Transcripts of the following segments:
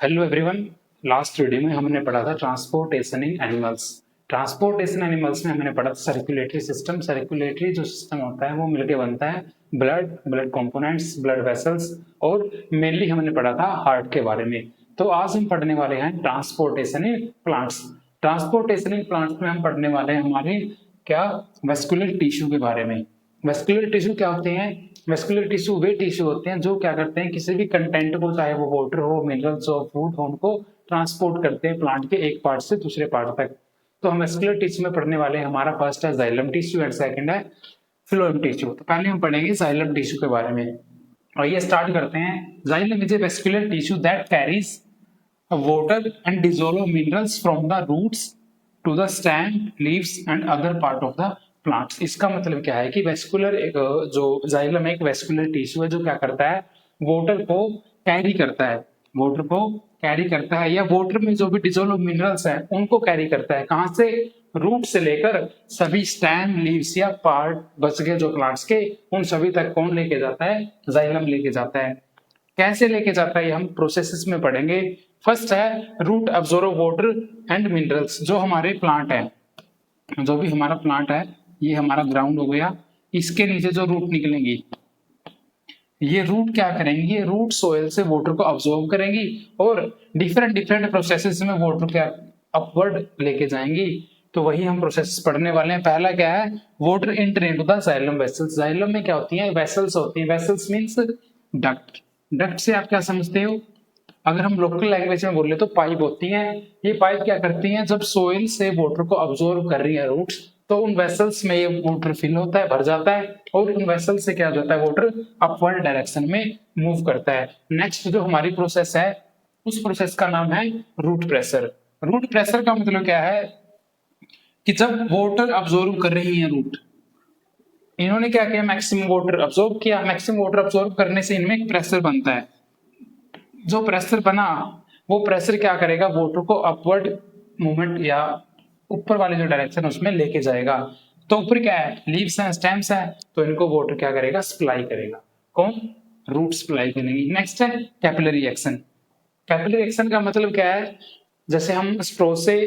Hello everyone. Last video में हमने पढ़ा था ट्रांसपोर्टेशन इन एनिमल्स। ट्रांसपोर्टेशन एनिमल्स में हमने पढ़ा था सर्कुलेटरी सिस्टम। सर्कुलेटरी जो सिस्टम होता है वो मिलके बनता है ब्लड कंपोनेंट्स, ब्लड वेसल्स, और मेनली हमने पढ़ा था हार्ट के बारे में। तो आज हम पढ़ने वाले हैं transportation in plants. Transportation in plants में हम पढ़ने वाले हैं हमारे क्या वेस्कुलर टिश्यू के बारे में। वेस्कुलर टिश्यू क्या होते हैं? वेस्कुलर टिश्यू वे टिश्यू होते हैं जो क्या करते हैं, किसी भी कंटेंट को, चाहे वो वाटर हो, मिनरल्स हो, फूड हो, उनको ट्रांसपोर्ट करते हैं प्लांट के एक पार्ट से दूसरे पार्ट तक। तो हम वेस्कुलर टिश्यू में पढ़ने वाले हैं, हमारा फर्स्ट है जाइलम टिश्यू एंड सेकंड है फ्लोएम टिश्यू। तो पहले हम पढ़ेंगे जाइलम टिश्यू के बारे में और ये स्टार्ट करते हैं। Xylem is a vascular tissue that carries water and dissolve minerals from the roots to the stem, leaves and other part of the plants। इसका मतलब क्या है कि वेस्कुलर जो जाइलम एक वेस्कुलर टिश्यू है जो क्या करता है, वाटर को कैरी करता है, वाटर को कैरी करता है या वाटर में जो भी डिजोल्व मिनरल्स हैं उनको कैरी करता है। कहां से? रूट से लेकर सभी स्टेम, लीव्स या पार्ट बच गए जो प्लांट्स के, उन सभी तक कौन लेके जाता है? जाइलम लेके जाता है। कैसे लेके जाता है ये हम प्रोसेसेस में पढ़ेंगे। फर्स्ट है root absorb water and minerals. जो हमारे प्लांट है, जो भी हमारा प्लांट है, ये हमारा ग्राउंड हो गया, इसके नीचे जो रूट निकलेंगी, ये रूट क्या करेंगी? ये रूट सोयल से वाटर को अब्सॉर्ब करेंगी और डिफरेंट डिफरेंट प्रोसेसेस में वाटर क्या अपवर्ड लेके जाएंगी। तो वही हम प्रोसेस पढ़ने वाले हैं। पहला क्या है? Water enter into the xylem vessels. Xylem में क्या होती है? वेसल्स होती है। Vessels means duct. डक्ट से आप क्या समझते हो? अगर हम लोकल लैंग्वेज में बोले तो पाइप होती है। ये पाइप क्या करती हैं? जब सोइल से वाटर को अब्सॉर्ब कर रही है रूट्स, तो उन वेसल्स में ये वाटर फिल होता है, भर जाता है, और उन वेसल से क्या हो जाता है? वाटर अपवर्ड डायरेक्शन में मूव करता है। नेक्स्ट जो हमारी प्रोसेस है, उस प्रोसेस का नाम है रूट प्रेशर। रूट प्रेशर का मतलब क्या है कि जब वाटर अब्सॉर्ब कर रही है रूट, इन्होंने क्या किया? मैक्सिमम वाटर अब्सॉर्ब किया। मैक्सिमम वाटर अब्सॉर्ब करने से इनमें एक प्रेशर बनता है। जो प्रेशर बना, वो प्रेशर क्या करेगा? वाटर को अपवर्ड मूवमेंट या ऊपर वाले जो डायरेक्शन उसमें लेके जाएगा। तो ऊपर क्या है? लीव्स हैं, स्टेम्स हैं, तो इनको वाटर क्या करेगा? सप्लाई करेगा। कौन? रूट सप्लाई करेंगी। नेक्स्ट है कैपिलरी एक्शन। कैपिलरी एक्शन का मतलब क्या है? जैसे हम स्ट्रो से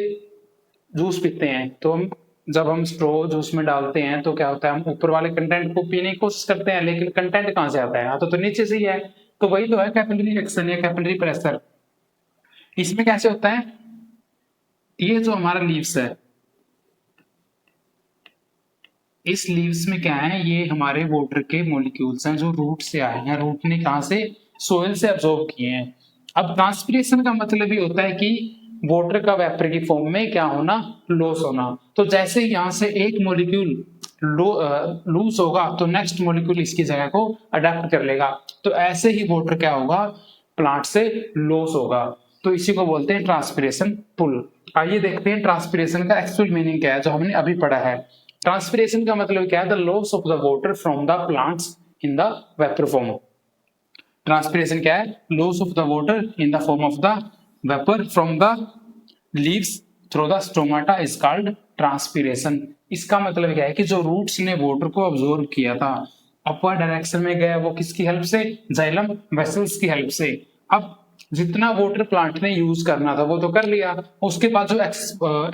जूस पीते हैं, तो जब हम स्ट्रो जूस में डालते हैं तो क्या होता है? हम ऊपर वाले कंटेंट को पीने की कोशिश करते हैं, लेकिन कंटेंट कहां से आता है? आता तो नीचे से ही है। तो वही तो है कैपिलरी एक्शन या कैपिलरी प्रेशर। इसमें कैसे होता है? ये जो हमारा लीव्स है, इस लीव्स में क्या है? ये हमारे वाटर के मॉलिक्यूल्स हैं जो रूट से आए हैं। रूट ने कहां से? सोइल से अब्सॉर्ब किए हैं। अब ट्रांसपीरेशन का मतलब ये होता है कि वाटर का वेपर की फॉर्म में क्या होना? लॉस होना। तो जैसे यहां से एक मॉलिक्यूल लूज होगा तो नेक्स्ट मॉलिक्यूल इसकी जगह को अडेप्ट कर लेगा। तो ऐसे ही वाटर क्या होगा? प्लांट से लॉस होगा। तो इसी को बोलते हैं ट्रांसपीरेशन पुल। आइए देखते हैं ट्रांसपीरेशन का एक्चुअल मीनिंग क्या है जो हमने अभी पढ़ा है। ट्रांसपीरेशन का मतलब क्या है? The loss of the water from the plants in the vapour form. Transpiration क्या है? Loss of the water in the form of the vapour from the leaves through the stomata is called transpiration. इसका मतलब क्या है कि जो roots ने water को अब्सॉर्ब किया था, अपवर्ड डायरेक्शन में गया, वो किसकी हेल्प से? जाइलम वेसल्स की हेल्प से। अब जितना वाटर प्लांट ने यूज करना था वो तो कर लिया, उसके बाद जो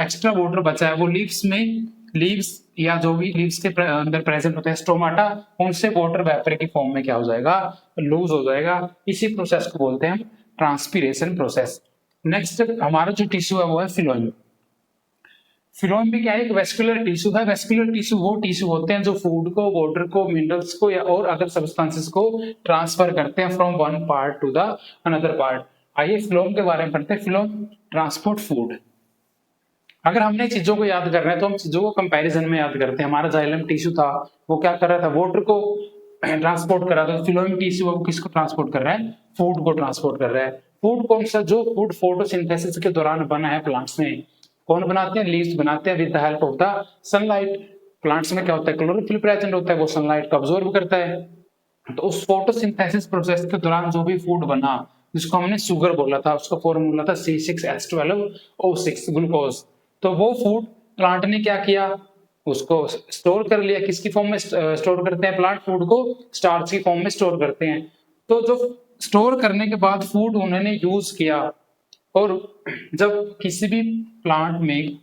एक्स्ट्रा वाटर बचा है वो लीव्स या जो भी लीव्स के अंदर प्रेजेंट होते हैं स्टोमाटा, उनसे वाटर वेपर की फॉर्म में क्या हो जाएगा? लूज हो जाएगा। इसी प्रोसेस को बोलते हैं हम ट्रांसपीरेशन प्रोसेस। नेक्स्ट हमारा जो टिश्यू है वो है फिलोएम। फिलोएम भी क्या है? एक वेस्कुलर टिश्यू है। वेस्कुलर टिश्यू वो टिश्यू होते हैं जो फूड को, वाटर को, मिनरल्स को या और अदर सब्सटेंसेस को ट्रांसफर करते हैं from one part two the another part. आइए फिलोएम के बारे में पढ़ते हैं। Phloem transport food. अगर हमने चीजों को याद करना है तो हम चीजों को कंपैरिजन में याद करते हैं। हमारा जाइलम टिश्यू था, वो क्या कर रहा था? वाटर को ट्रांसपोर्ट कर रहा था। फिलोएम टिश्यू वो किसको ट्रांसपोर्ट कर रहा है? फूड को ट्रांसपोर्ट कर रहा है। फूड कौन सा? जो फूड फोटोसिंथेसिस के दौरान बना है प्लांट्स में। कौन बनाते हैं? लीव्स बनाते हैं with the help of the sunlight. Plants में क्या होता है? क्लोरोफिल प्रेजेंट होता है, वो सनलाइट को अब्सॉर्ब करता है। तो उस फोटोसिंथेसिस प्रोसेस के दौरान जो भी फूड बना, जिसको हमने शुगर बोला था, उसका फॉर्मूला था C6H12O6 ग्लूकोज। तो वो फूड प्लांट ने क्या किया? उसको स्टोर कर लिया। किसकी फॉर्म में स्टोर करते हैं? प्लांट फूड को स्टार्च की फॉर्म में स्टोर करते हैं। तो जो स्टोर करने के बाद फूड उन्होंने यूज किया, और जब किसी भी प्लांट में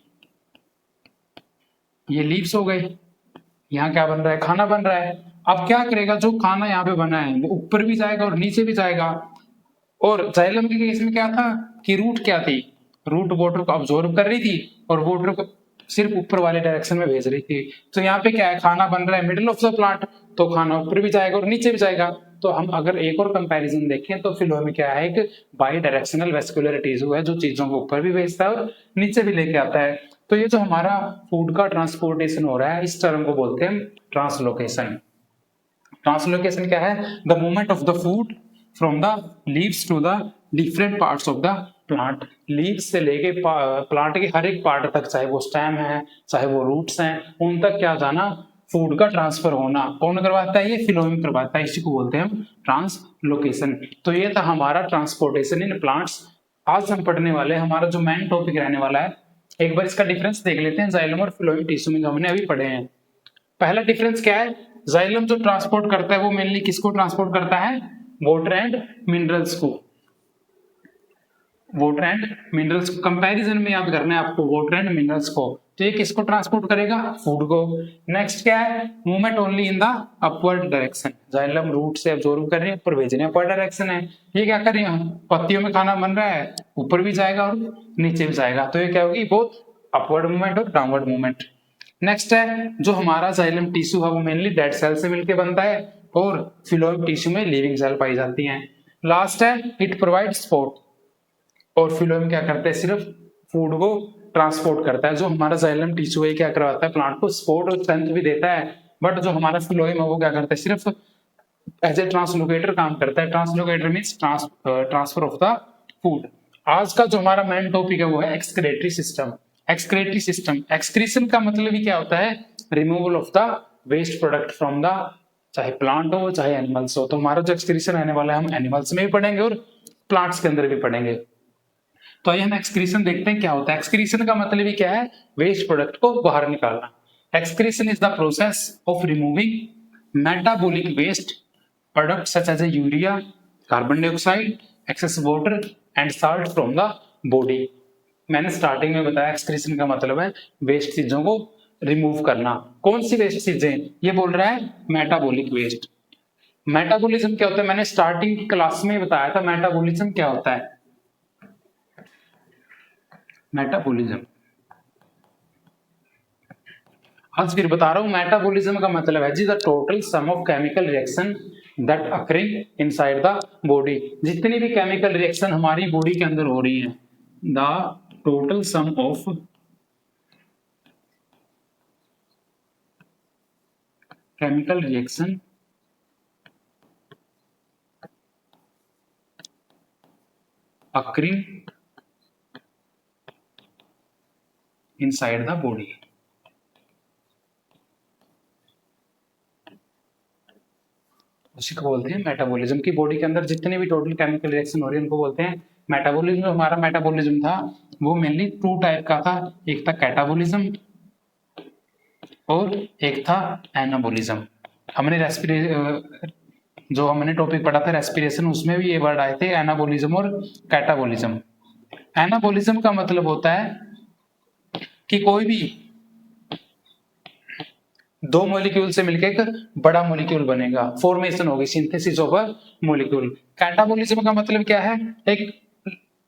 ये लीव्स हो गए, यहाँ क्या बन रहा है, खाना बन रहा है। अब क्या करेगा, जो खाना यहाँ पे बना है वो ऊपर भी जाएगा और नीचे भी जाएगा। और जाइलम के केस में क्या था कि रूट क्या थी, रूट वाटर को अब्जॉर्ब कर रही थी और वाटर को सिर्फ ऊपर वाले डायरेक्शन में भेज रही थी। तो यहाँ पे क्या है, खाना बन रहा है मिडिल ऑफ द प्लांट, तो खाना ऊपर भी जाएगा और नीचे भी जाएगा। तो हम अगर एक और कंपैरिजन देखें तो फिलोम में क्या है, एक बाई डायरेक्शनल वेस्कुलर टिश्यू है जो चीजों को ऊपर भी भेजता है और नीचे भी लेके आता है। तो ये जो हमारा फूड का ट्रांसपोर्टेशन हो रहा है, इस टर्म को बोलते हैं ट्रांसलोकेशन। ट्रांसलोकेशन क्या है, the movement of the food from the leaves to the different parts of the plant. Leaves से लेके प्लांट के हर एक पार्ट तक, चाहे वो स्टेम है चाहे वो रूट्स हैं, उन तक क्या जाना, फूड का ट्रांसफर होना कौन करवाता है, ये फिलोएम करवाता है। इसी को बोलते हैं हम ट्रांसलोकेशन। तो ये था हमारा ट्रांसपोर्टेशन इन प्लांट्स। आज हम पढ़ने वाले हैं, हमारा जो मेन टॉपिक रहने वाला है, एक बार इसका डिफरेंस देख लेते हैं जाइलम और फिलोएम टिश्यू में जो हमने अभी पढ़े हैं। पहला डिफरेंस क्या है, जाइलम जो ट्रांसपोर्ट करता है वो मेनली किसको ट्रांसपोर्ट करता है, वाटर एंड मिनरल्स को। वाटर एंड मिनरल्स को कंपैरिजन में याद करना है आपको, वाटर एंड मिनरल्स को। तो ये किसको ट्रांसपोर्ट करेगा, फूड को। नेक्स्ट क्या है, movement only in the upward direction. Xylem root से अब्सॉर्ब कर रही है, ऊपर भेज रहे हैं, अपवर्ड डायरेक्शन है। ये क्या कर रही है, पत्तियों में खाना बन रहा है, ऊपर भी जाएगा और नीचे भी जाएगा। तो ये क्या होगी, बोथ अपवर्ड मूवमेंट और डाउनवर्ड मूवमेंट। नेक्स्ट है, जो हमारा जाइलम टिश्यू है वो मेनली डेड सेल से मिलकर बनता है और फिलोएम टिश्यू में लिविंग सेल पाई जाती हैं। लास्ट है, इट प्रोवाइड सपोर्ट। और फिलोएम क्या करता है, सिर्फ फूड को ट्रांसपोर्ट करता है। जो हमारा जाइलम टिश्यू है क्या करवाता है, प्लांट को सपोर्ट और स्ट्रेंथ भी देता है। बट जो हमारा फिलोएम है वो क्या करता है, सिर्फ एज ए ट्रांसलोकेटर काम करता है। Translocator means transfer of the food. आज का जो हमारा मेन टॉपिक है वो है excretory system. Excretory system, excretion का मतलब ही क्या होता है, removal of the waste product from the, चाहे प्लांट हो चाहे एनिमल्स हो। तो हमारा जो एक्सक्रीशन रहने वाला है हम एनिमल्स में भी पढ़ेंगे और प्लांट्स के अंदर भी पढ़ेंगे। तो आइए हम एक्सक्रीशन देखते हैं क्या होता है। एक्सक्रीशन का मतलब ही क्या है, वेस्ट प्रोडक्ट को बाहर निकालना। Excretion is the process of removing metabolic waste product such as urea, carbon dioxide, excess water and salt from the body. मैंने स्टार्टिंग में बताया एक्सक्रीशन का मतलब है वेस्ट चीजों को रिमूव करना। कौन सी वेस्ट चीजें, ये बोल रहा है मेटाबॉलिक वेस्ट। मेटाबॉलिज्म क्या होता है, मैंने स्टार्टिंग क्लास में बताया था मेटाबॉलिज्म क्या होता है। मेटाबॉलिज्म आज फिर बता रहा हूं, मेटाबॉलिज्म का मतलब है जी the total sum of chemical reaction that occurring inside the body. जितनी भी केमिकल रिएक्शन हमारी बॉडी के अंदर हो रही है, the total sum of chemical reaction occurring inside the body. उसी को बोलते हैं मेटाबॉलिज्म। की बॉडी के अंदर जितने भी टोटल केमिकल रिएक्शन हो रही है उनको बोलते हैं मेटाबॉलिज्म। जो हमारा मेटाबॉलिज्म था वो मेनली टू टाइप का था, एक था कैटाबॉलिज्म और एक था एनाबॉलिज्म। हमने जो हमने टॉपिक पढ़ा था रेस्पिरेशन, उसमें भी ये वर्ड आए थे, एनाबॉलिज्म और कैटाबॉलिज्म। एनाबॉलिज्म का मतलब होता है कि कोई भी दो मॉलिक्यूल से मिलकर एक बड़ा मॉलिक्यूल बनेगा, फॉर्मेशन होगी, synthesis of a molecule. Catabolism का मतलब क्या है, एक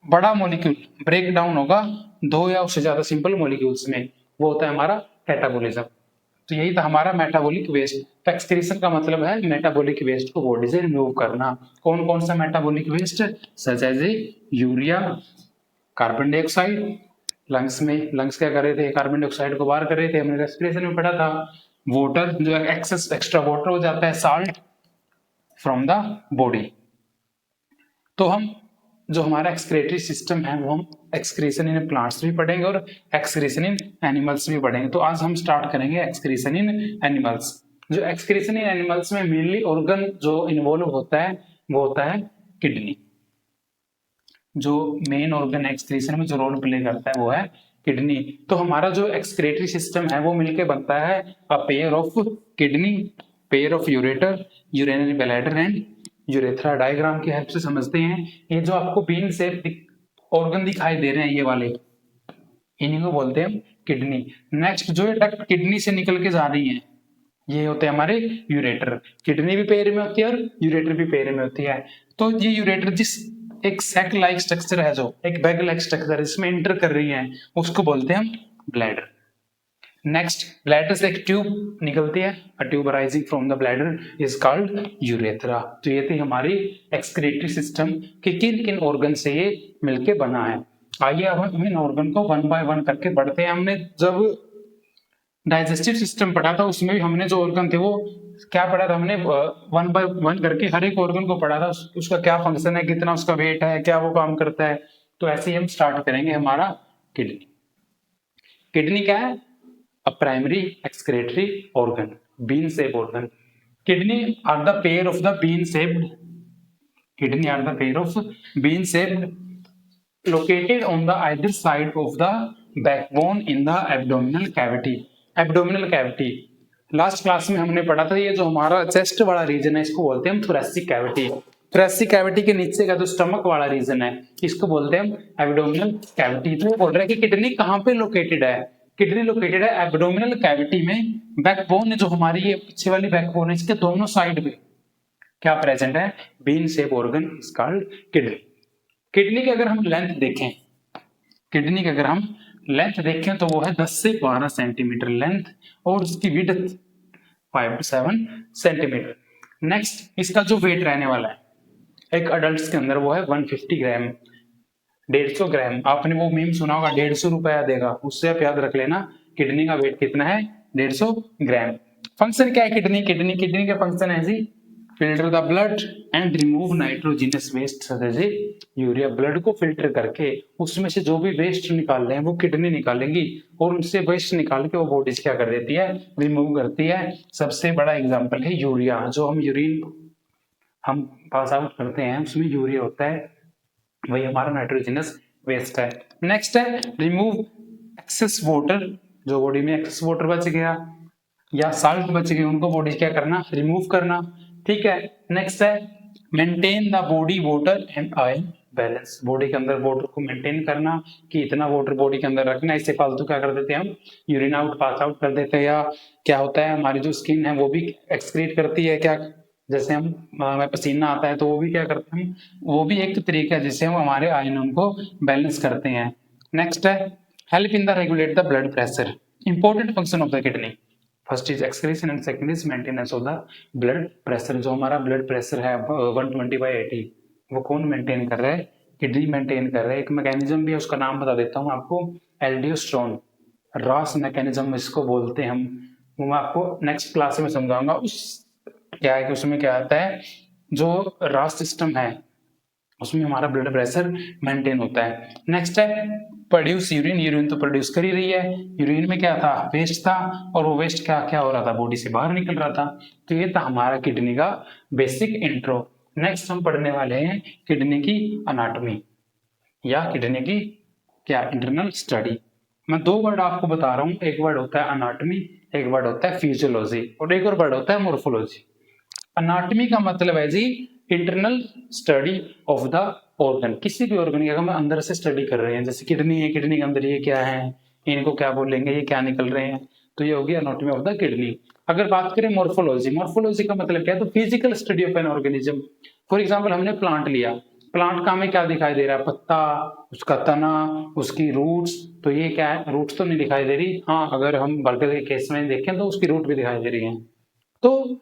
बड़ा मॉलिक्यूल ब्रेक डाउन होगा दो या उससे ज्यादा सिंपल मॉलिक्यूल्स में, वो होता है हमारा कैटाबॉलिज्म। तो यही था हमारा मेटाबॉलिक वेस्ट। एक्सक्रीशन का मतलब है मेटाबॉलिक वेस्ट को बॉडी से रिमूव करना। कौन कौन सा metabolic waste, such as urea, carbon dioxide, lungs क्या कर रहे थे, कार्बन डाइऑक्साइड को बाहर कर रहे थे, हमने रेस्पिरेशन में पढ़ा था। वाटर, जो एक्सेस एक्स्ट्रा वाटर हो जाता है, साल्ट फ्रॉम द बॉडी। तो हम जो हमारा एक्सक्रेटरी सिस्टम है वो हम एक्सक्रीशन इन प्लांट्स भी पढ़ेंगे और एक्सक्रीशन इन एनिमल्स भी पढ़ेंगे। तो आज हम स्टार्ट करेंगे एक्सक्रीशन इन एनिमल्स। जो एक्सक्रीशन इन एनिमल्स में मेनली ऑर्गन जो इन्वॉल्व होता है वो होता है किडनी। जो मेन ऑर्गन एक्सक्रीशन में जो रोल प्ले करता है वो है किडनी। तो हमारा जो एक्सक्रेटरी सिस्टम है वो मिलके बनता है a pair of kidney, pair of ureter, urinary bladder and urethra. Diagram की हेल्प से समझते हैं। ये जो आपको बीन शेप ऑर्गन दिखाई दे रहे हैं ये वाले, इन्हीं को बोलते हैं किडनी। नेक्स्ट जो है डक्ट किडनी से निकल के जा रही है, ये होते हैं हमारे यूरेटर। किडनी भी पेयर में होती है और यूरेटर भी पेयर में होती है। तो ये यूरेटर जिस एक सैक लाइक स्ट्रक्चर है, जो एक बैग लाइक स्ट्रक्चर इसमें एंटर कर रही है, उसको बोलते हैं हम ब्लैडर। नेक्स्ट, ब्लैडर से एक ट्यूब निकलती है, a tube arising from the bladder is called urethra. तो ये थी हमारी एक्सक्रीटरी सिस्टम कि किन किन ऑर्गन से ये मिलके बना है। आइए अब हम इन ऑर्गन को वन बाय वन करके पढ़ते हैं। हमने जब डाइजेस्टिव सिस्टम पढ़ा था उसमें भी हमने जो ऑर्गन थे वो क्या पढ़ा था, हमने वन बाय वन करके हर एक ऑर्गन को पढ़ा था, उसका क्या फंक्शन है, कितना उसका वेट है, क्या वो काम करता है। तो ऐसे ही हम स्टार्ट करेंगे हमारा किडनी। किडनी क्या है? A primary excretory organ, bean shape organ. Kidney are the pair of the bean shaped, kidney are the pair of bean shaped located on the either side of the backbone in the abdominal cavity। Abdominal cavity last class में हमने पढ़ा था, ये जो हमारा chest वाला reason है इसको बोलते हैं हम थोरेसिक कैविटी। थोरेसिक कैविटी के नीचे का जो स्टमक वाला रीजन है इसको बोलते हैं हम एब्डोमिनल कैविटी। तो बोल रहे हैं कि किडनी कहाँ पे लोकेटेड है? किडनी लोकेटेड है एब्डोमिनल कैविटी में। बैकबोन जो हमारी ये पीछे वाली बैकबोन है, इसके दोनों साइड पे क्या प्रेजेंट है? Been shape organ is called kidney. Kidney की अगर हम लेंथ देखें, किडनी की अगर हम लेंथ देखें तो वो है 10 से 12 सेंटीमीटर लेंथ और उसकी विड्थ 5 to 7 सेंटीमीटर। नेक्स्ट, इसका जो वेट रहने वाला है एक अडल्ट के अंदर वो है 150 ग्राम, 150 ग्राम। आपने वो मीम सुना होगा 150 रुपया देगा, उससे आप याद रख लेना किडनी का वेट कितना है, 150 ग्राम। फंक्शन क्या है किडनी? किडनी का फंक्शन है जी filter the blood and remove nitrogenous waste such as urea. Blood को फिल्टर करके उसमें से जो भी वेस्ट निकाल रहे हैं वो किडनी निकालेंगी और उनसे वेस्ट निकाल के वो बॉडी क्या कर देती है? रिमूव करती है। सबसे बड़ा एग्जांपल है यूरिया, जो हम यूरिन हम पास आउट करते हैं उसमें यूरिया होता है, वही हमारा नाइट्रोजिनस वेस्ट है। नेक्स्ट है रिमूव एक्सेस वाटर, जो बॉडी में एक्सेस वाटर बच गया या साल्ट बच गए उनको बॉडी क्या करना? रिमूव करना। ठीक है। नेक्स्ट है maintain the body water and iron balance. Body के अंदर वाटर को मेंटेन करना कि इतना वाटर बॉडी के अंदर रखना, इससे फालतू क्या कर देते हैं हम? यूरिन आउट पास आउट कर देते हैं। या क्या होता है हमारी जो स्किन है वो भी एक्सक्रीट करती है, क्या जैसे हम हमें पसीना आता है तो वो भी क्या करते हैं, वो भी एक तरीका है जिससे हम हमारे आयनन को बैलेंस करते हैं। नेक्स्ट है help in the regulate the blood pressure. Important function of the kidney, first is excretion and second is maintenance of the blood pressure. जो हमारा ब्लड प्रेशर है 120/80 वो कौन मेंटेन कर रहा है? किडनी मेंटेन कर रहा है। एक मैकेनिज्म भी है उसका नाम बता देता हूँ आपको, एल्डियोस्टेरोन रॉस मैकेनिज्म इसको बोलते हैं हम, वो मैं आपको नेक्स्ट क्लास में समझाऊंगा। उस क्या है कि उसमें क्या आता है, जो रॉस सिस्टम है उसमें हमारा ब्लड प्रेशर मेंटेन होता है। नेक्स्ट है प्रोड्यूस यूरिन, यूरिन तो प्रोड्यूस कर ही रही है, यूरिन में क्या था? वेस्ट था और वो वेस्ट क्या क्या हो रहा था? बॉडी से बाहर निकल रहा था। तो ये था हमारा किडनी का बेसिक इंट्रो। नेक्स्ट हम पढ़ने वाले हैं किडनी की अनाटॉमी या किडनी की क्या इंटरनल स्टडी। मैं दो वर्ड आपको बता रहा हूँ, एक वर्ड होता है अनाटॉमी, एक वर्ड होता है फिजियोलॉजी और एक और वर्ड होता है मोर्फोलॉजी। अनाटॉमी का मतलब है जी internal study of the organ. किसी भी ऑर्गन की अगर हम अंदर से स्टडी कर रहे हैं, जैसे किडनी है, किडनी के अंदर ये क्या है, इनको क्या बोलेंगे, ये क्या निकल रहे हैं, तो ये होगी एनाटॉमी ऑफ द किडनी। अगर बात करें मोर्फोलॉजी, मोर्फोलॉजी का मतलब क्या है? तो physical study of an organism. For example हमने प्लांट लिया, प्लांट का हमें क्या दिखाई दे रहा है? पत्ता, उसका तना, उसकी रूट्स। तो ये क्या है? रूट्स तो नहीं दिखाई दे रही, हाँ अगर हम बर्गर के केस में देखें तो उसकी रूट भी दिखाई दे रही है। तो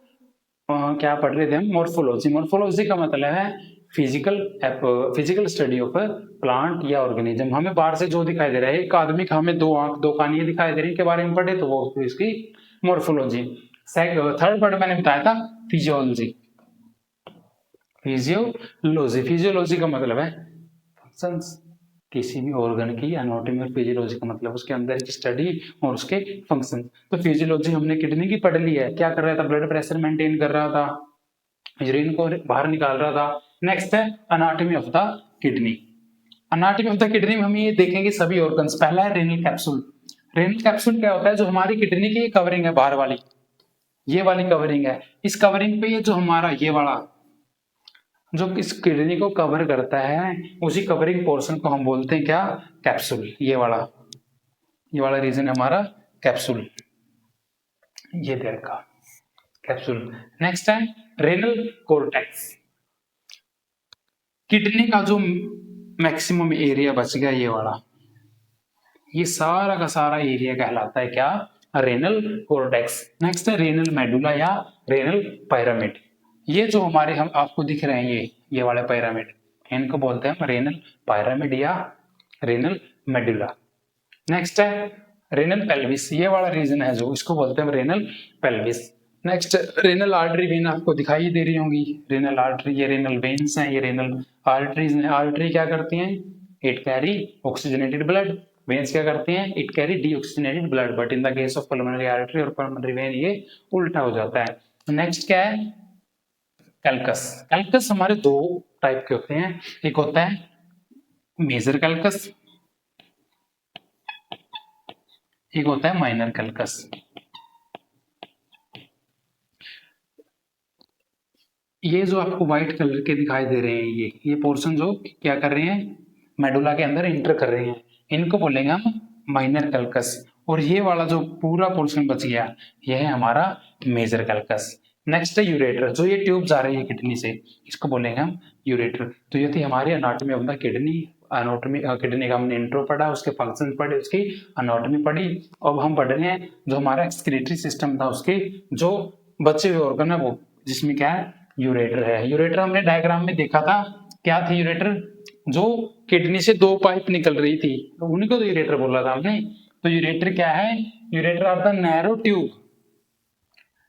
क्या पढ़ रहे थे हम? मोर्फोलॉजी। मोर्फोलॉजी का मतलब है फिजिकल स्टडी ऑफ प्लांट या ऑर्गेनिज्म। हमें बाहर से जो दिखाई दे रहा है, एक आदमी का हमें 2 आंख 2 कान ये दिखाई दे रही है के बारे में पढ़े तो वो इसकी मोर्फोलॉजी। थर्ड वर्ड मैंने बताया था फिजियोलॉजी। फिजियोलॉजी का मतलब है फंक्शंस, किसी भी ऑर्गन की एनाटॉमी और फिजियोलॉजी का मतलब उसके अंदर की स्टडी और उसके फंक्शन। तो फिजियोलॉजी हमने किडनी की पढ़ ली है, क्या कर रहा था? ब्लड प्रेशर मेंटेन कर रहा था, यूरिन को बाहर निकाल रहा था। नेक्स्ट है anatomy of the kidney. Anatomy of the kidney में हम ये देखेंगे सभी ऑर्गन्स। पहला है रेनल कैप्सूल। रेनल कैप्सूल क्या होता है? जो हमारी किडनी की कवरिंग है बाहर वाली, ये वाली कवरिंग है, इस कवरिंग पे ये जो हमारा ये वाला जो इस किडनी को कवर करता है उसी कवरिंग पोर्शन को हम बोलते हैं क्या, कैप्सूल। ये वाला रीजन हमारा कैप्सूल, ये देर का कैप्सूल। नेक्स्ट है रेनल कोर्टेक्स। किडनी का जो मैक्सिमम एरिया बच गया ये वाला, ये सारा का सारा एरिया कहलाता है क्या, रेनल कोर्टेक्स। नेक्स्ट है रेनल मेडुला या रेनल पिरामिड। ये जो हमारे हम आपको दिख रहे हैं ये वाले पिरामिड, इनको बोलते हैं हम रेनल पिरामिड या रेनल मेडुला। नेक्स्ट है रेनल पेल्विस, ये वाला रीजन है जो, इसको बोलते हैं renal pelvis. Next renal artery vein आपको दिखाई दे रही होंगी, रेनल आर्टरी, ये रेनल वेन्स हैं, ये रेनल आर्टरीज हैं। आर्टरी क्या करती हैं, it carry oxygenated blood. Veins क्या करते हैं, it carry deoxygenated blood. But in the case of pulmonary artery और पल्मोनरी वेन ये उल्टा हो जाता है। नेक्स्ट क्या है, कैल्कस। कैल्कस हमारे दो टाइप के होते हैं, एक होता है मेजर कैल्कस, एक होता है माइनर कैल्कस। ये जो आपको व्हाइट कलर के दिखाई दे रहे हैं ये पोर्शन जो क्या कर रहे हैं, मेडुला के अंदर इंटर कर रहे हैं, इनको बोलेंगे हम माइनर कैल्कस। और ये वाला जो पूरा पोर्शन बच गया ये है हमारा मेजर कैल्कस। नेक्स्ट है यूरेटर, जो ये ट्यूब जा रही है किडनी से, इसको बोलेंगे हम यूरेटर। तो ये थी हमारी anatomy of the kidney. Anatomy kidney का हमने इंट्रो पढ़ा, उसके फंक्शन पढ़े, उसकी एनाटॉमी पढ़ी। अब हम पढ़ रहे हैं जो हमारा एक्सक्रीटरी सिस्टम था उसके जो बचे हुए ऑर्गन है वो, जिसमें क्या है, यूरेटर है। यूरेटर हमने डायग्राम में देखा था, क्या थी यूरेटर, जो किडनी से दो पाइप निकल रही थी, तो उन्हीं को तो यूरेटर बोला था हमने। तो यूरेटर क्या है, ureter are the narrow tube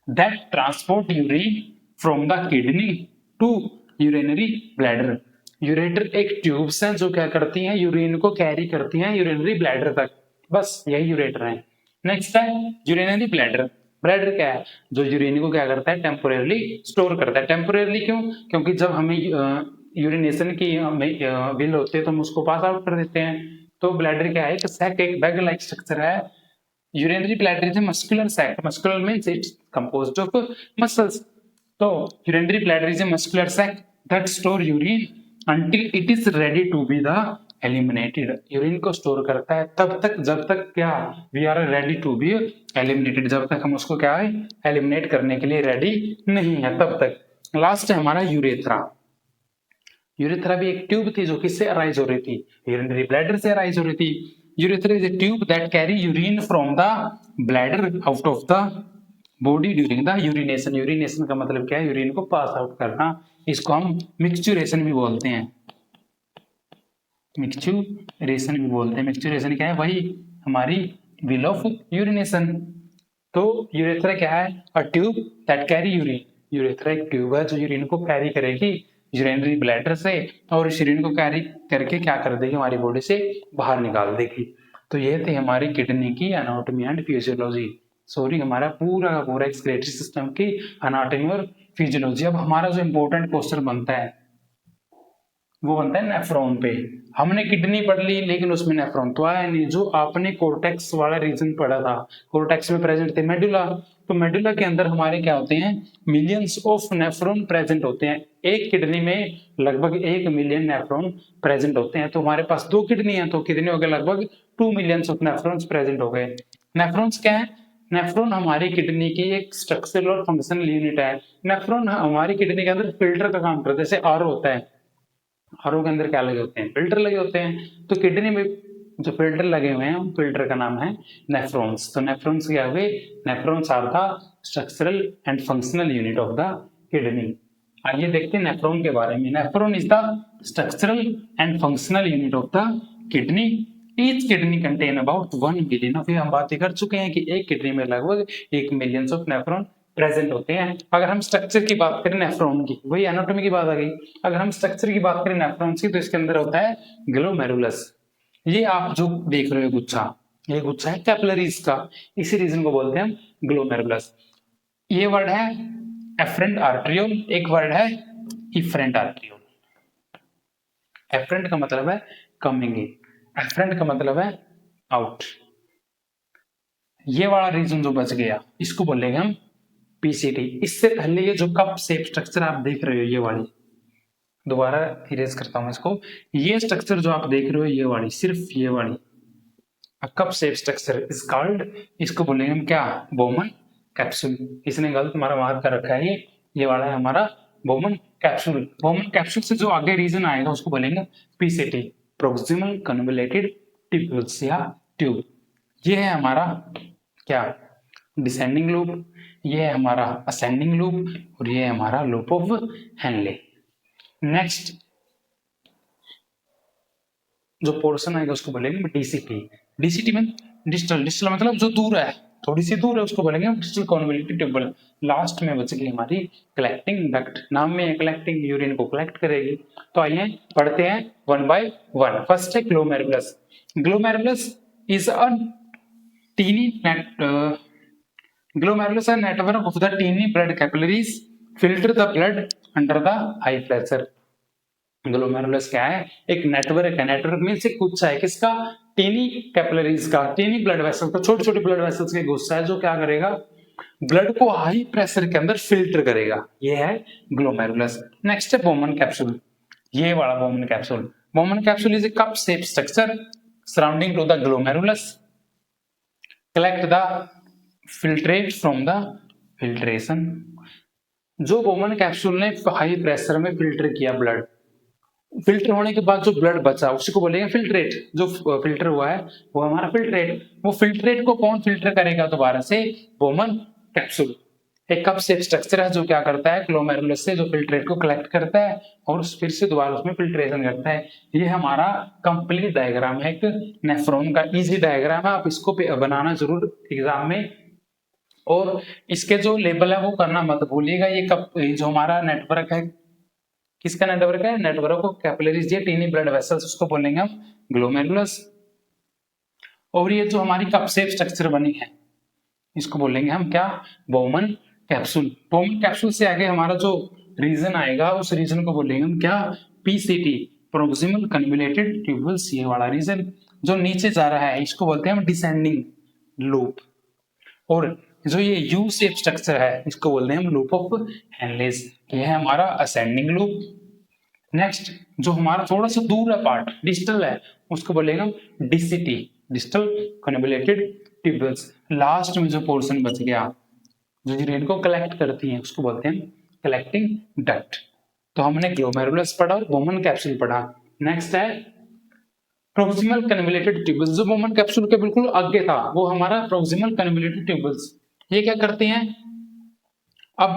that transport urine from the kidney to urinary bladder। Ureter एक ट्यूब्स हैं जो क्या करती हैं, यूरिन को कैरी करती हैं यूरिनरी ब्लैडर तक, बस यही यूरेटर है। नेक्स्ट है यूरिनरी ब्लैडर। ब्लैडर क्या है, जो यूरिन को क्या करता है, टेम्पोरेरली स्टोर करता है। टेम्पोरेरली क्यों, क्योंकि जब हमें यूरिनेशन की विल होती है तो हम उसको पास आउट कर देते हैं। तो ब्लैडर क्या है, एक सैक, एक बैग लाइक स्ट्रक्चर है। urinary bladder is a muscular sac, muscular means it's composed of muscles। तो urinary bladder is a muscular sac that store urine until it is ready to be the eliminated। Urine को store करता है तब तक जब तक क्या, we are ready to be eliminated, जब तक हम उसको क्या है, एलिमिनेट करने के लिए रेडी नहीं है तब तक। लास्ट है हमारा यूरेथ्रा। यूरेथ्रा भी एक ट्यूब थी जो किससे अराइज हो रही थी, यूरिनरी ब्लैडर से अराइज हो रही थी। Urethra is a tube that carry urine from the bladder out of the body during the urination। Urination का मतलब क्या है, यूरिन को पास आउट करना, इसको हम मिक्सचुरेशन भी बोलते हैं। मिक्सचुरेशन भी बोलते हैं। मिक्सचुरेशन क्या है, वही हमारी विल ऑफ यूरिनेशन। तो यूरेथ्रा क्या है, a tube that carry urine. Urethra एक ट्यूब है जो यूरिन को कैरी करेगी यूरिनरी ब्लैडर से, और इस यूरिन को कैरी करके क्या कर देगी, हमारी बॉडी से बाहर निकाल देगी। तो ये थी हमारी किडनी की एनाटॉमी एंड फिजियोलॉजी। सॉरी, हमारा पूरा का पूरा एक्सक्रीटरी सिस्टम की एनाटॉमी और फिजियोलॉजी। अब हमारा जो इम्पोर्टेंट क्वेश्चन बनता है वो बनता है नेफ्रॉन पे। हमने किडनी पढ़ ली लेकिन उसमें नेफ्रॉन तो आया नहीं। जो आपने कोर्टेक्स वाला रीजन पढ़ा था, कोर्टेक्स में प्रेजेंट थे मेडुला, तो मेडुला के अंदर हमारे क्या होते हैं, मिलियंस ऑफ नेफ्रॉन प्रेजेंट होते हैं। एक किडनी में लगभग 1 मिलियन नेफ्रॉन प्रेजेंट होते हैं। तो हमारे पास 2 किडनी है तो किडनी हो गए लगभग 2 मिलियंस ऑफ नेफ्रॉन्स प्रेजेंट हो गए। नेफ्रॉन्स क्या है, नेफ्रॉन हमारी किडनी की एक स्ट्रक्चरल और फंक्शनल यूनिट है। नेफ्रॉन हमारी किडनी के अंदर फिल्टर का काम करता है, जैसे आरओ होता है, आरओ के अंदर क्या लगे होते हैं, फिल्टर लगे होते हैं। तो किडनी में जो फिल्टर लगे हुए हैं फिल्टर का नाम है नेफ्रॉन्स। तो नेफ्रॉन्स क्या हुए, nephrons are the structural and functional unit of the kidney. आइए देखते हैं नेफ्रॉन के बारे में। Nephron is the structural and functional unit of the kidney. Each kidney contain about 1 million of, हम बातें कर चुके हैं कि एक किडनी में लगभग 1 मिलियन ऑफ नेफ्रॉन प्रेजेंट होते हैं। अगर हम स्ट्रक्चर की बात करें नेफ्रॉन की, वही एनाटॉमी की बात आ गई। अगर हम स्ट्रक्चर की बात करें नेफ्रॉन की, तो इसके अंदर होता है ग्लोमेरुलस। ये आप जो देख रहे हो गुच्छा, ये गुच्छा है कैपिलरीज का, इसी रीजन को बोलते हैं हम ग्लोमेरुलस। ये वर्ड है एफरेंट आर्टरियोल, एक वर्ड है इफरेंट आर्टरियोल। एफरेंट का मतलब है कमिंग इन, एफरेंट का मतलब है आउट। ये वाला रीजन जो बच गया इसको बोलेंगे हम पीसीटी। इससे पहले ये जो कप शेप स्ट्रक्चर आप देख रहे हो, ये वाली, दोबारा इरेज करता हूं इसको। ये स्ट्रक्चर जो आप देख रहे हो, ये वाली, सिर्फ ये वाली cup shape structure is called, इसको बोलेंगे हम क्या, बोमन कैप्सूल। इसने गलत हमारा मार्क कर रखा है, ये वाला है हमारा बोमन कैप्सूल। बोमन कैप्सूल से जो आगे रीजन आएगा उसको बोलेंगे पीसीटी, प्रोक्सिमल कन्वोल्यूटेड ट्यूब्यूल्स या ट्यूब। ये है हमारा क्या, डिसेंडिंग लूप, ये है हमारा असेंडिंग लूप, और ये है हमारा लूप ऑफ हेनले। नेक्स्ट जो पोर्शन आएगा उसको बोलेंगे डीसीटी। डीसीटी में डिस्टल, डिस्टल मतलब जो दूर है, थोड़ी सी दूर है, उसको बोलेंगे डिस्टल कन्वोल्यूटेड ट्यूबल। लास्ट में बच गई हमारी कलेक्टिंग डक्ट। नाम में कलेक्टिंग, यूरिन को कलेक्ट करेगी। तो आइए पढ़ते हैं वन बाय वन। फर्स्ट है glomerulus. Glomerulus is a tiny glomerulus are network of the tiny blood capillaries filter the blood under the high pressure। Glomerulus क्या है, एक नेटवर्क है। नेटवर्क मींस एक गुच्छा है किसका, टीनी कैपिलरीज का, टीनी ब्लड वेसल्स का, छोटे छोटे ब्लड वेसल्स के गुच्छा है जो क्या करेगा, ब्लड को हाई प्रेशर के अंदर फिल्टर करेगा। ये है ग्लोमेरुलस। नेक्स्ट है बोमन कैप्सूल। ये वाला Bowman capsule, Bowman capsule is a cup shape structure surrounding to the glomerulus, collect the filtrate from the filtration. जो बोमन कैप्सूल ने हाई प्रेशर में फिल्टर किया ब्लड, फिल्टर होने के बाद जो ब्लड बचा उसी को बोलेंगे फिल्ट्रेट। जो फिल्टर हुआ है वो हमारा फिल्ट्रेट। वो फिल्ट्रेट को कौन फिल्टर करेगा, दोबारा से बोमन कैप्सूल। एक कप शेप स्ट्रक्चर है जो क्या करता है, ग्लोमेरुलस से जो फिल्ट्रेट को कलेक्ट करता है और फिर से दोबारा उसमें फिल्ट्रेशन करता है। ये हमारा कंप्लीट डायग्राम है, एक नेफ्रॉन का इजी डायग्राम है। आप इसको बनाना जरूर एग्जाम में, और इसके जो लेबल है वो करना मत भूलिएगा। ये कप जो हमारा नेटवर्क है, किसका नेटवर्क है, नेटवर्क ऑफ कैपिलरीज, ये टीनी ब्लड वेसल्स, उसको बोलेंगे हम ग्लोमेरुलस। और ये जो हमारी कप शेप स्ट्रक्चर बनी है इसको बोलेंगे हम क्या, बोमन कैप्सूल। बोमन कैप्सूल से आगे हमारा जो रीजन आएगा उस रीजन को बोलेंगे हम क्या, पीसीटी, प्रोक्सिमल कन्वोल्यूटेड ट्यूबल्स। ये वाला रीजन जो नीचे जा रहा है इसको बोलते हैं हम डिसेंडिंग लूप। और जो ये यू शेप स्ट्रक्चर है इसको बोलते हैं हम लूप ऑफ हेनलेज। ये है हमारा असेंडिंग लूप। नेक्स्ट जो हमारा थोड़ा सा दूर है पार्ट, डिस्टल है, उसको बोलेंगे हम DCT, distal convoluted tubules. Last में जो पोर्शन बच गया जो यूरिन को कलेक्ट करती है उसको बोलते हैं कलेक्टिंग डक्ट। तो हमने ग्लोमेरुलस पढ़ा और बोमन कैप्सूल पढ़ा। नेक्स्ट है प्रोक्सिमल कन्वोल्यूटेड ट्यूबल्स। जो बोमन कैप्सूल के बिल्कुल आगे था वो हमारा प्रोक्सिमल कन्वोल्यूटेड ट्यूबल्स। ये क्या करते हैं, अब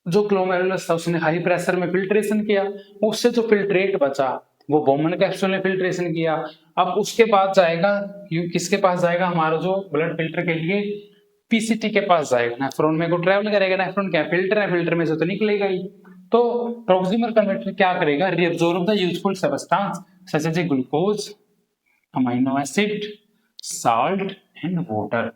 जो ग्लोमेरुलस था उसने हाई प्रेशर में फिल्ट्रेशन किया, उससे जो फिल्ट्रेट बचा वो बोमन कैप्सूल ने फिल्ट्रेशन किया। अब उसके बाद जाएगा, किसके पास जाएगा, हमारा जो ब्लड फिल्टर के लिए पीसीटी के पास जाएगा, नेफ्रॉन में को ट्रेवल करेगा। नेफ्रॉन क्या फिल्टर है, फिल्टर में से तो निकलेगा ही। तो प्रोक्सिमल कन्वर्टर क्या करेगा, reabsorb the useful substance such as glucose, amino acid, salt and water.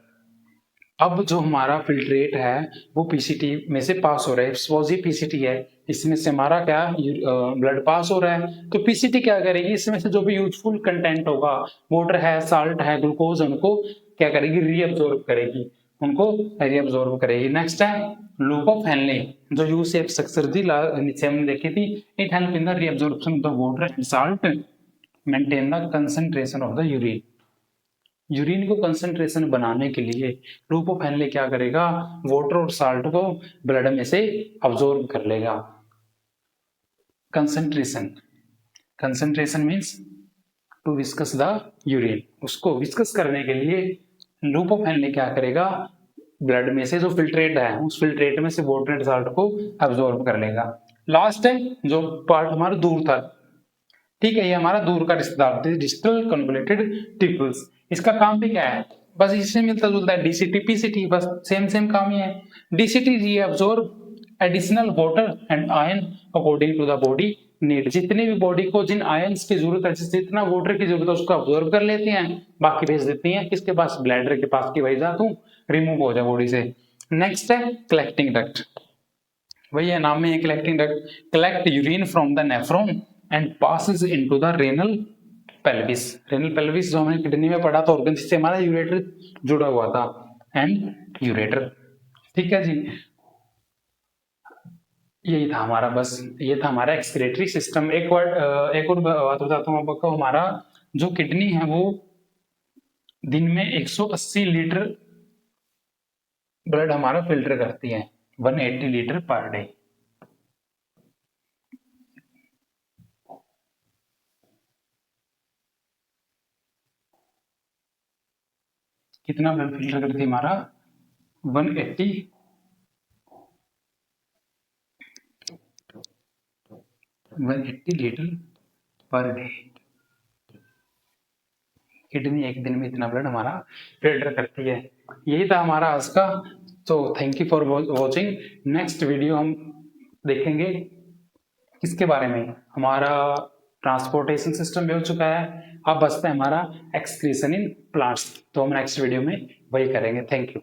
अब जो हमारा फिल्ट्रेट है वो पीसीटी में से पास हो रहा है, सपोज ये पीसीटी है, इसमें से हमारा क्या ब्लड पास हो रहा है। तो पीसीटी क्या करेगी, इसमें से जो भी यूजफुल कंटेंट होगा, वाटर है, साल्ट है, ग्लूकोज, उनको क्या करेगी, रीअब्सॉर्ब करेगी, उनको रीअब्सॉर्ब करेगी। नेक्स्ट है लूप ऑफ हेनले, जो यू शेप स्ट्रक्चर थी नीचे हमने देखी थी। It help in the reabsorption of the water and salt, maintain the concentration of the urine. Urine को कंसंट्रेशन बनाने के लिए लूप ऑफ हेनले क्या करेगा, वाटर और साल्ट को ब्लड में से अब्सॉर्ब कर लेगा। Concentration, concentration means to viscous the urine, उसको विस्कस करने के लिए लूप ऑफ हेनले क्या करेगा, ब्लड में से जो फिल्ट्रेट है उस फिल्ट्रेट में से वाटर एंड साल्ट को अब्सॉर्ब कर लेगा। लास्ट है जो पार्ट हमारा दूर था, ठीक है, ये हमारा दूर का रिश्तेदार डिस्टल कन्वोल्यूटेड ट्यूबल्स। इसका काम भी क्या है, बस इससे मिलता जुलता है डीसीटी पीसीटी, बस सेम काम ही है। DCT reabsorb additional water and ion according to the body need. जितने भी बॉडी को जिन आयंस की जरूरत है, जितना वाटर की जरूरत है उसको अब्सॉर्ब कर लेते हैं, बाकी भेज देती हैं किसके पास, ब्लैडर के पास, की भाई जा तू रिमूव हो जाए बॉडी से। नेक्स्ट है कलेक्टिंग डक्ट, वही है नाम में है collecting duct. Collect urine from the nephron and passes into the renal pelvis. Renal pelvis जो हमने किडनी में पढ़ा था ऑर्गन, जिससे हमारा यूरेटर जुड़ा हुआ था, एंड यूरेटर, ठीक है जी। यही था हमारा, बस ये था हमारा एक्सक्रीटरी सिस्टम। एक और बात बताता हूँ आपको, हमारा जो किडनी है वो दिन में 180 लीटर ब्लड हमारा फिल्टर करती है, 180 लीटर पर डे। कितना ब्लड फिल्टर करती है हमारा? 180 लीटर पर डे। किडनी एक दिन में इतना ब्लड हमारा फिल्टर करती है। यही था हमारा आज का। तो thank you for watching. Next video हम देखेंगे किसके बारे में, हमारा ट्रांसपोर्टेशन सिस्टम भी हो चुका है, अब बचता है हमारा एक्सक्रीशन इन प्लांट्स। तो हम नेक्स्ट वीडियो में वही करेंगे। Thank you.